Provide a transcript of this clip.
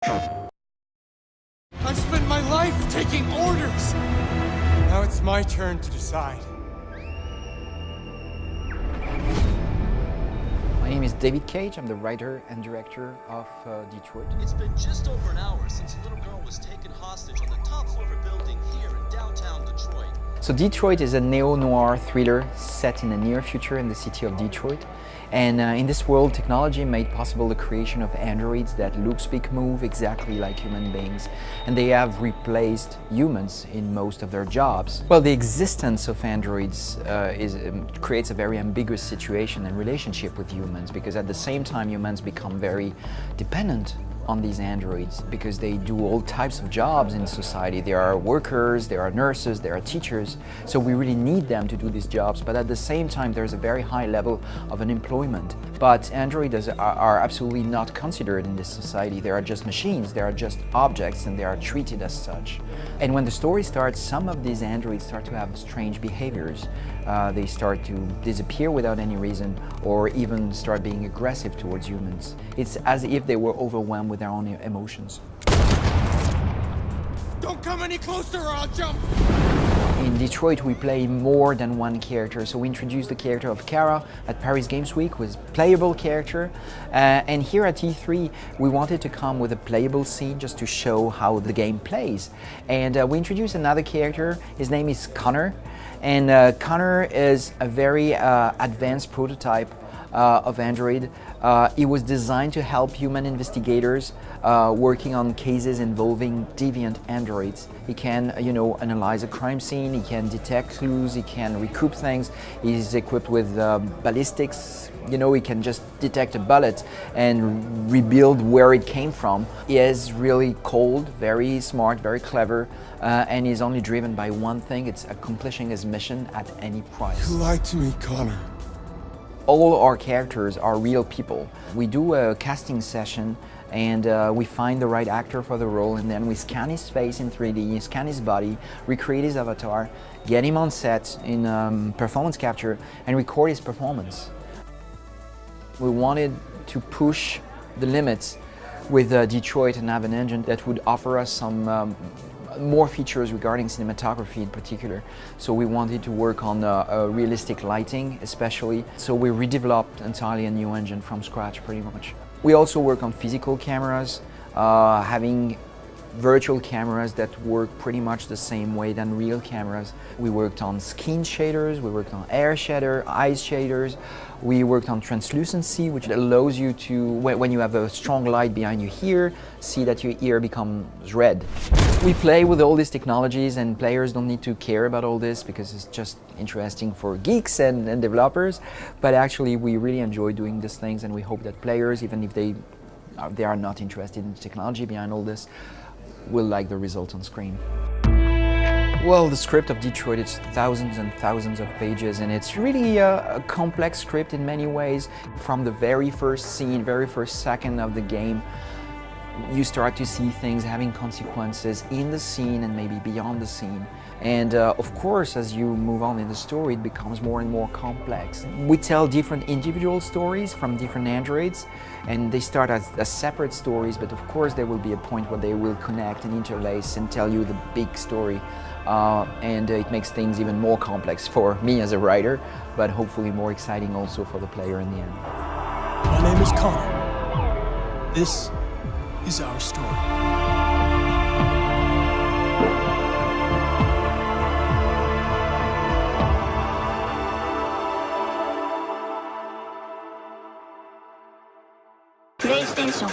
I've spent my life taking orders. Now it's my turn to decide. My name is David Cage. I'm the writer and director of Detroit. It's been just over an hour since a little girl was taken hostage on the top floor of a building here in downtown Detroit. So Detroit is a neo-noir thriller set in the near future in the city of Detroit. And in this world, technology made possible the creation of androids that look, speak, move exactly like human beings. And they have replaced humans in most of their jobs. Well, the existence of androids creates a very ambiguous situation and relationship with humans, because at the same time humans become very dependent on these androids because they do all types of jobs in society. There are workers, there are nurses, there are teachers, so we really need them to do these jobs, but at the same time there's a very high level of unemployment. But androids are absolutely not considered in this society. They are just machines, they are just objects, and they are treated as such. And when the story starts, some of these androids start to have strange behaviors. They start to disappear without any reason, or even start being aggressive towards humans. It's as if they were overwhelmed with their own emotions. Don't come any closer or I'll jump! In Detroit, we play more than one character. So we introduced the character of Kara at Paris Games Week, with playable character. And here at E3, we wanted to come with a playable scene just to show how the game plays. And we introduced another character. His name is Connor. And Connor is a very advanced prototype of Android. It was designed to help human investigators working on cases involving deviant androids. He can, analyze a crime scene, he can detect clues, he can recoup things. He's equipped with ballistics, he can just detect a bullet and rebuild where it came from. He is really cold, very smart, very clever, and he's only driven by one thing: it's accomplishing his mission at any price. You lied to me, Connor. All our characters are real people. We do a casting session and we find the right actor for the role, and then we scan his face in 3D, scan his body, recreate his avatar, get him on set in performance capture, and record his performance. We wanted to push the limits with Detroit and have an engine that would offer us some more features regarding cinematography in particular. So we wanted to work on realistic lighting especially. So we redeveloped entirely a new engine from scratch pretty much. We also work on physical cameras, having virtual cameras that work pretty much the same way than real cameras. We worked on skin shaders, we worked on air shader, eyes shaders. We worked on translucency, which allows you to, when you have a strong light behind you here, see that your ear becomes red. We play with all these technologies, and players don't need to care about all this because it's just interesting for geeks and developers. But actually we really enjoy doing these things, and we hope that players, even if they are not interested in the technology behind all this, will like the result on screen. Well, the script of Detroit, it's thousands and thousands of pages, and it's really a complex script in many ways. From the very first scene, very first second of the game, you start to see things having consequences in the scene and maybe beyond the scene. And of course, as you move on in the story, it becomes more and more complex. We tell different individual stories from different androids, and they start as separate stories, but of course there will be a point where they will connect and interlace and tell you the big story. And it makes things even more complex for me as a writer, but hopefully more exciting also for the player in the end. My name is Connor. This is our story. PlayStation